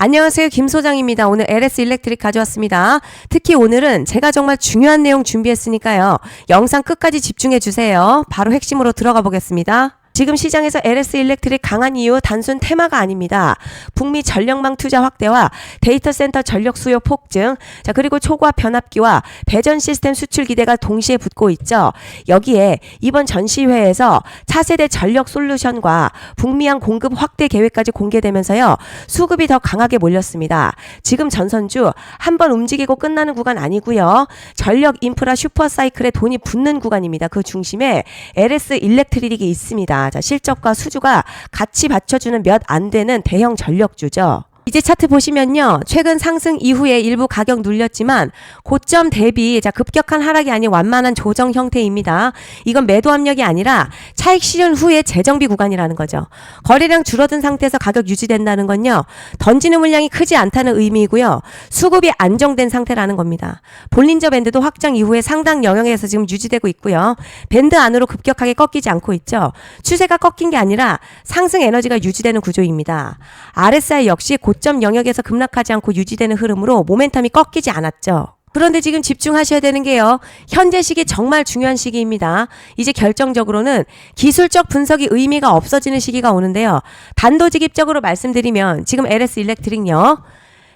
안녕하세요. 김 소장입니다. 오늘 LS 일렉트릭 가져왔습니다. 특히 오늘은 제가 정말 중요한 내용 준비했으니까요. 영상 끝까지 집중해 주세요. 바로 핵심으로 들어가 보겠습니다. 지금 시장에서 LS 일렉트릭 강한 이유 단순 테마가 아닙니다. 북미 전력망 투자 확대와 데이터 센터 전력 수요 폭증, 그리고 초과 변압기와 배전 시스템 수출 기대가 동시에 붙고 있죠. 여기에 이번 전시회에서 차세대 전력 솔루션과 북미양 공급 확대 계획까지 공개되면서요. 수급이 더 강하게 몰렸습니다. 지금 전선주 한번 움직이고 끝나는 구간 아니고요. 전력 인프라 슈퍼사이클에 돈이 붙는 구간입니다. 그 중심에 LS 일렉트릭이 있습니다. 자, 실적과 수주가 같이 받쳐주는 몇 안 되는 대형 전력주죠. 이제 차트 보시면요. 최근 상승 이후에 일부 가격 눌렸지만 고점 대비 급격한 하락이 아닌 완만한 조정 형태입니다. 이건 매도 압력이 아니라 차익 실현 후의 재정비 구간이라는 거죠. 거래량 줄어든 상태에서 가격 유지된다는 건요. 던지는 물량이 크지 않다는 의미이고요. 수급이 안정된 상태라는 겁니다. 볼린저 밴드도 확장 이후에 상당 영역에서 지금 유지되고 있고요. 밴드 안으로 급격하게 꺾이지 않고 있죠. 추세가 꺾인 게 아니라 상승 에너지가 유지되는 구조입니다. RSI 역시 고점 영역에서 급락하지 않고 유지되는 흐름으로 모멘텀이 꺾이지 않았죠. 그런데 지금 집중하셔야 되는 게요. 현재 시기 정말 중요한 시기입니다. 이제 결정적으로는 기술적 분석이 의미가 없어지는 시기가 오는데요. 단도직입적으로 말씀드리면 지금 LS 일렉트릭요.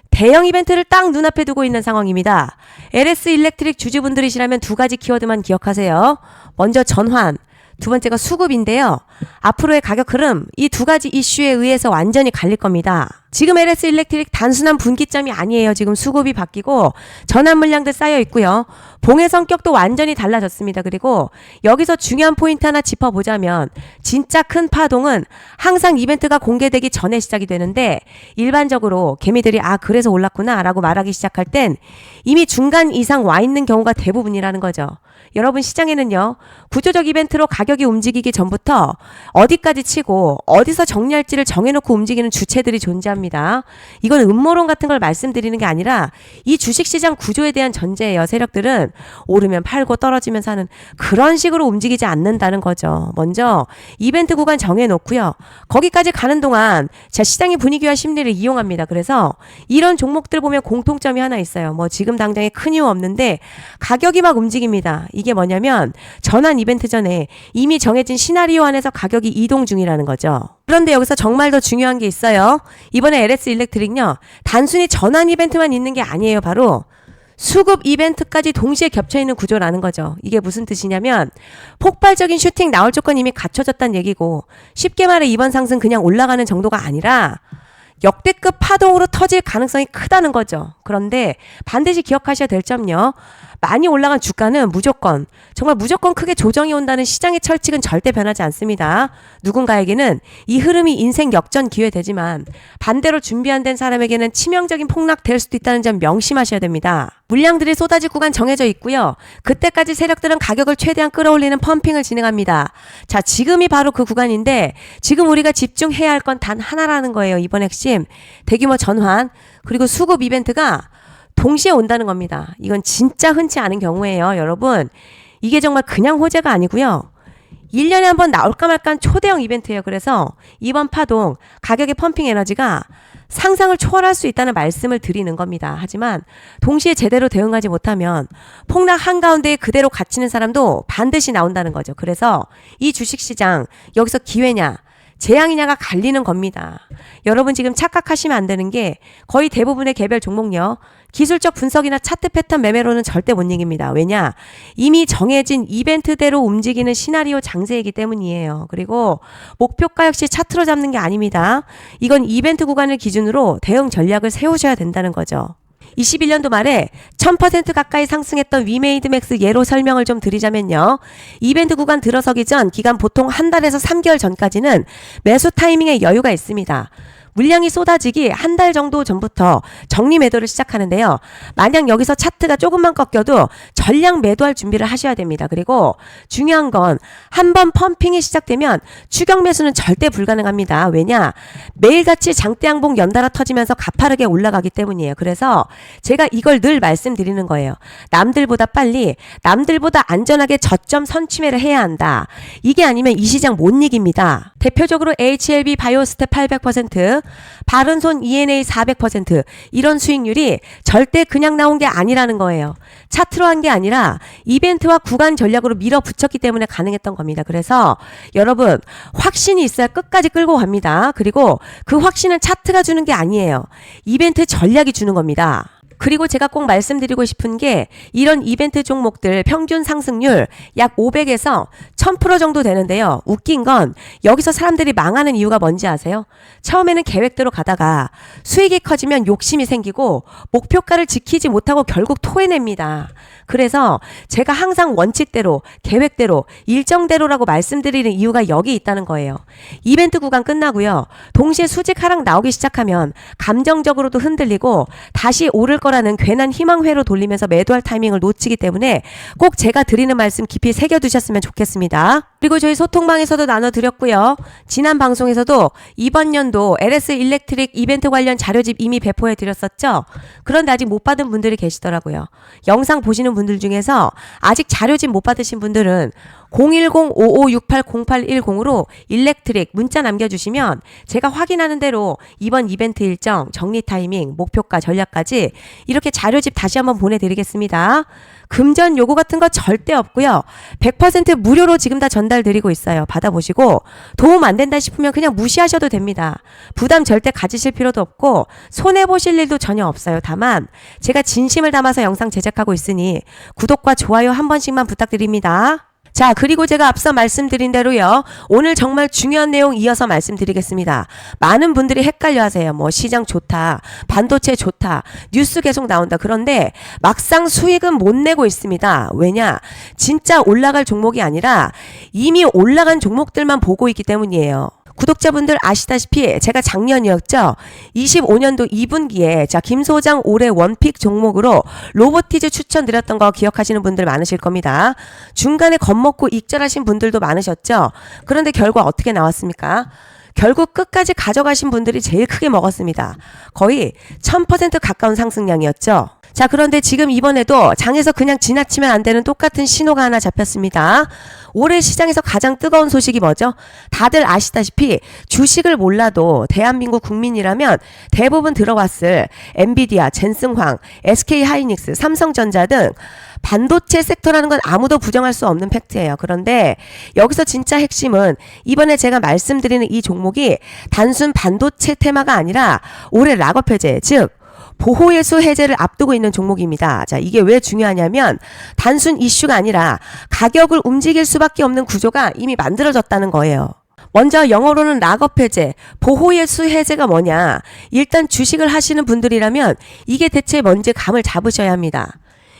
대형 이벤트를 딱 눈앞에 두고 있는 상황입니다. LS 일렉트릭 주주분들이시라면 두 가지 키워드만 기억하세요. 먼저 전환, 두 번째가 수급인데요. 앞으로의 가격 흐름, 이 두 가지 이슈에 의해서 완전히 갈릴 겁니다. 지금 LS 일렉트릭 단순한 분기점이 아니에요. 지금 수급이 바뀌고 전환 물량들 쌓여 있고요. 봉의 성격도 완전히 달라졌습니다. 그리고 여기서 중요한 포인트 하나 짚어보자면 진짜 큰 파동은 항상 이벤트가 공개되기 전에 시작이 되는데 일반적으로 개미들이 그래서 올랐구나 라고 말하기 시작할 땐 이미 중간 이상 와 있는 경우가 대부분이라는 거죠. 여러분 시장에는요. 구조적 이벤트로 가격이 움직이기 전부터 어디까지 치고 어디서 정리할지를 정해놓고 움직이는 주체들이 존재합니다. 이건 음모론 같은 걸 말씀드리는 게 아니라 이 주식시장 구조에 대한 전제예요. 세력들은 오르면 팔고 떨어지면 사는 그런 식으로 움직이지 않는다는 거죠. 먼저 이벤트 구간 정해놓고요. 거기까지 가는 동안 시장의 분위기와 심리를 이용합니다. 그래서 이런 종목들 보면 공통점이 하나 있어요. 지금 당장에 큰 이유 없는데 가격이 막 움직입니다. 이게 뭐냐면 전환 이벤트 전에 이미 정해진 시나리오 안에서 가격이 이동 중이라는 거죠. 그런데 여기서 정말 더 중요한 게 있어요. 이번에 LS 일렉트릭요. 단순히 전환 이벤트만 있는 게 아니에요. 바로 수급 이벤트까지 동시에 겹쳐있는 구조라는 거죠. 이게 무슨 뜻이냐면 폭발적인 슈팅 나올 조건 이미 갖춰졌다는 얘기고 쉽게 말해 이번 상승 그냥 올라가는 정도가 아니라 역대급 파동으로 터질 가능성이 크다는 거죠. 그런데 반드시 기억하셔야 될 점요. 많이 올라간 주가는 정말 무조건 크게 조정이 온다는 시장의 철칙은 절대 변하지 않습니다. 누군가에게는 이 흐름이 인생 역전 기회 되지만 반대로 준비 안 된 사람에게는 치명적인 폭락 될 수도 있다는 점 명심하셔야 됩니다. 물량들이 쏟아질 구간 정해져 있고요. 그때까지 세력들은 가격을 최대한 끌어올리는 펌핑을 진행합니다. 자, 지금이 바로 그 구간인데 지금 우리가 집중해야 할 건 단 하나라는 거예요. 이번 핵심 대규모 전환 그리고 수급 이벤트가 동시에 온다는 겁니다. 이건 진짜 흔치 않은 경우예요. 여러분 이게 정말 그냥 호재가 아니고요. 1년에 한 번 나올까 말까 초대형 이벤트예요. 그래서 이번 파동 가격의 펌핑 에너지가 상상을 초월할 수 있다는 말씀을 드리는 겁니다. 하지만 동시에 제대로 대응하지 못하면 폭락 한가운데에 그대로 갇히는 사람도 반드시 나온다는 거죠. 그래서 이 주식시장 여기서 기회냐 재앙이냐가 갈리는 겁니다. 여러분 지금 착각하시면 안 되는 게 거의 대부분의 개별 종목요. 기술적 분석이나 차트 패턴 매매로는 절대 못 이깁니다. 왜냐? 이미 정해진 이벤트대로 움직이는 시나리오 장세이기 때문이에요. 그리고 목표가 역시 차트로 잡는 게 아닙니다. 이건 이벤트 구간을 기준으로 대응 전략을 세우셔야 된다는 거죠. 21년도 말에 1000% 가까이 상승했던 위메이드맥스 예로 설명을 좀 드리자면요. 이벤트 구간 들어서기 전 기간 보통 한 달에서 3개월 전까지는 매수 타이밍에 여유가 있습니다. 물량이 쏟아지기 한 달 정도 전부터 정리 매도를 시작하는데요. 만약 여기서 차트가 조금만 꺾여도 전량 매도할 준비를 하셔야 됩니다. 그리고 중요한 건 한 번 펌핑이 시작되면 추격 매수는 절대 불가능합니다. 왜냐? 매일같이 장대 양봉 연달아 터지면서 가파르게 올라가기 때문이에요. 그래서 제가 이걸 늘 말씀드리는 거예요. 남들보다 빨리, 남들보다 안전하게 저점 선취매를 해야 한다. 이게 아니면 이 시장 못 이깁니다. 대표적으로 HLB 바이오스텝 800%, 바른손 ENA 400% 이런 수익률이 절대 그냥 나온 게 아니라는 거예요. 차트로 한 게 아니라 이벤트와 구간 전략으로 밀어붙였기 때문에 가능했던 겁니다. 그래서 여러분 확신이 있어야 끝까지 끌고 갑니다. 그리고 그 확신은 차트가 주는 게 아니에요. 이벤트 전략이 주는 겁니다. 그리고 제가 꼭 말씀드리고 싶은 게 이런 이벤트 종목들 평균 상승률 약 500에서 1000% 정도 되는데요. 웃긴 건 여기서 사람들이 망하는 이유가 뭔지 아세요? 처음에는 계획대로 가다가 수익이 커지면 욕심이 생기고 목표가를 지키지 못하고 결국 토해냅니다. 그래서 제가 항상 원칙대로 계획대로 일정대로라고 말씀드리는 이유가 여기 있다는 거예요. 이벤트 구간 끝나고요. 동시에 수직 하락 나오기 시작하면 감정적으로도 흔들리고 다시 오를 거라는 괜한 희망회로 돌리면서 매도할 타이밍을 놓치기 때문에 꼭 제가 드리는 말씀 깊이 새겨두셨으면 좋겠습니다. 그리고 저희 소통방에서도 나눠드렸고요. 지난 방송에서도 이번 연도 LS 일렉트릭 이벤트 관련 자료집 이미 배포해드렸었죠. 그런데 아직 못 받은 분들이 계시더라고요. 영상 보시는 분들 중에서 아직 자료집 못 받으신 분들은 010-5568-0810으로 일렉트릭 문자 남겨주시면 제가 확인하는 대로 이번 이벤트 일정, 정리 타이밍, 목표가, 전략까지 이렇게 자료집 다시 한번 보내드리겠습니다. 금전 요구 같은 거 절대 없고요. 100% 무료로 지금 다 전달드리고 있어요. 받아보시고 도움 안 된다 싶으면 그냥 무시하셔도 됩니다. 부담 절대 가지실 필요도 없고 손해보실 일도 전혀 없어요. 다만 제가 진심을 담아서 영상 제작하고 있으니 구독과 좋아요 한 번씩만 부탁드립니다. 자, 그리고 제가 앞서 말씀드린 대로요. 오늘 정말 중요한 내용 이어서 말씀드리겠습니다. 많은 분들이 헷갈려 하세요. 뭐 시장 좋다, 반도체 좋다, 뉴스 계속 나온다. 그런데 막상 수익은 못 내고 있습니다. 왜냐? 진짜 올라갈 종목이 아니라 이미 올라간 종목들만 보고 있기 때문이에요. 구독자분들 아시다시피 제가 작년이었죠. 25년도 2분기에 김 소장 올해 원픽 종목으로 로보티즈 추천드렸던 거 기억하시는 분들 많으실 겁니다. 중간에 겁먹고 익절하신 분들도 많으셨죠. 그런데 결과 어떻게 나왔습니까? 결국 끝까지 가져가신 분들이 제일 크게 먹었습니다. 거의 1000% 가까운 상승량이었죠. 자, 그런데 지금 이번에도 장에서 그냥 지나치면 안 되는 똑같은 신호가 하나 잡혔습니다. 올해 시장에서 가장 뜨거운 소식이 뭐죠? 다들 아시다시피 주식을 몰라도 대한민국 국민이라면 대부분 들어왔을 엔비디아, 젠슨황, SK하이닉스, 삼성전자 등 반도체 섹터라는 건 아무도 부정할 수 없는 팩트예요. 그런데 여기서 진짜 핵심은 이번에 제가 말씀드리는 이 종목이 단순 반도체 테마가 아니라 올해 락업 해제, 즉 보호예수 해제를 앞두고 있는 종목입니다. 자, 이게 왜 중요하냐면 단순 이슈가 아니라 가격을 움직일 수밖에 없는 구조가 이미 만들어졌다는 거예요. 먼저 영어로는 락업 해제, 보호예수 해제가 뭐냐? 일단 주식을 하시는 분들이라면 이게 대체 뭔지 감을 잡으셔야 합니다.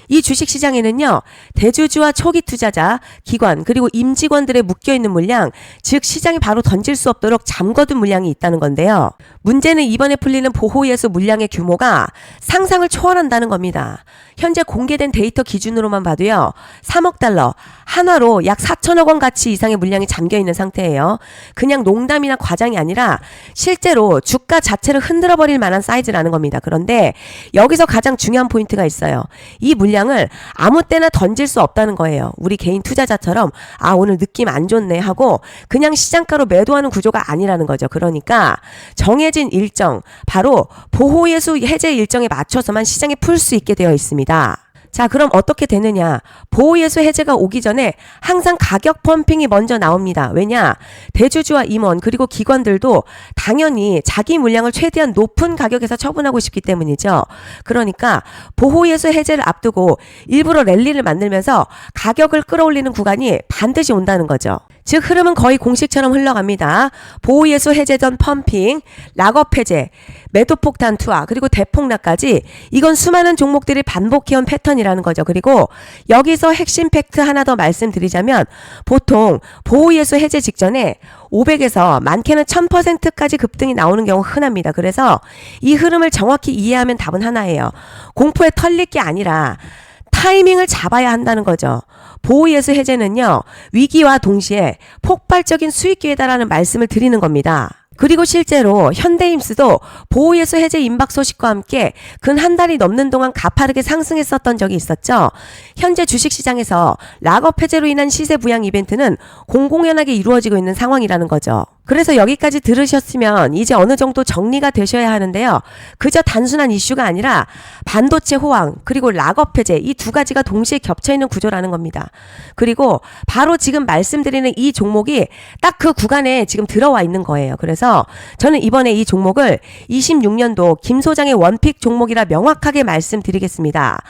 이 주식시장에는요, 대주주와 초기 투자자, 기관, 그리고 임직원들의 묶여있는 물량, 즉 시장에 바로 던질 수 없도록 잠궈둔 물량이 있다는 건데요. 문제는 이번에 풀리는 보호예수 물량의 규모가 상상을 초월한다는 겁니다. 현재 공개된 데이터 기준으로만 봐도요, 3억 달러, 한화로 약 4천억 원 가치 이상의 물량이 잠겨있는 상태예요. 그냥 농담이나 과장이 아니라 실제로 주가 자체를 흔들어버릴 만한 사이즈라는 겁니다. 그런데 여기서 가장 중요한 포인트가 있어요. 이 물량을 아무 때나 던질 수 없다는 거예요. 우리 개인 투자자처럼 아 오늘 느낌 안 좋네 하고 그냥 시장가로 매도하는 구조가 아니라는 거죠. 그러니까 정해진 일정, 바로 보호예수 해제 일정에 맞춰서만 시장에 풀 수 있게 되어 있습니다. 자, 그럼 어떻게 되느냐? 보호예수 해제가 오기 전에 항상 가격 펌핑이 먼저 나옵니다. 왜냐? 대주주와 임원 그리고 기관들도 당연히 자기 물량을 최대한 높은 가격에서 처분하고 싶기 때문이죠. 그러니까 보호예수 해제를 앞두고 일부러 랠리를 만들면서 가격을 끌어올리는 구간이 반드시 온다는 거죠. 즉 흐름은 거의 공식처럼 흘러갑니다. 보호예수 해제 전 펌핑, 락업 해제, 매도폭탄 투하, 그리고 대폭락까지 이건 수많은 종목들이 반복해온 패턴이라는 거죠. 그리고 여기서 핵심 팩트 하나 더 말씀드리자면 보통 보호예수 해제 직전에 500에서 많게는 1000%까지 급등이 나오는 경우 흔합니다. 그래서 이 흐름을 정확히 이해하면 답은 하나예요. 공포에 털릴 게 아니라 타이밍을 잡아야 한다는 거죠. 보호예수 해제는요, 위기와 동시에 폭발적인 수익 기회다라는 말씀을 드리는 겁니다. 그리고 실제로 현대임스도 보호예수 해제 임박 소식과 함께 근 한 달이 넘는 동안 가파르게 상승했었던 적이 있었죠. 현재 주식시장에서 락업 해제로 인한 시세 부양 이벤트는 공공연하게 이루어지고 있는 상황이라는 거죠. 그래서 여기까지 들으셨으면 이제 어느 정도 정리가 되셔야 하는데요. 그저 단순한 이슈가 아니라 반도체 호황 그리고 락업 해제 이 두 가지가 동시에 겹쳐 있는 구조라는 겁니다. 그리고 바로 지금 말씀드리는 이 종목이 딱 그 구간에 지금 들어와 있는 거예요. 그래서 저는 이번에 이 종목을 26년도 김 소장의 원픽 종목이라 명확하게 말씀드리겠습니다.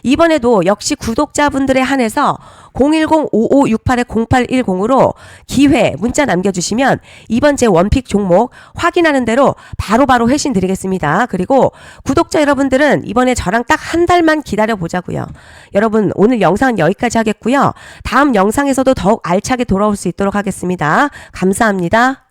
이번에도 역시 구독자분들에 한해서 010-5568-0810으로 기회 문자 남겨주시면 이번 제 원픽 종목 확인하는 대로 바로바로 회신 드리겠습니다. 그리고 구독자 여러분들은 이번에 저랑 딱 한 달만 기다려 보자고요. 여러분 오늘 영상은 여기까지 하겠고요. 다음 영상에서도 더욱 알차게 돌아올 수 있도록 하겠습니다. 감사합니다.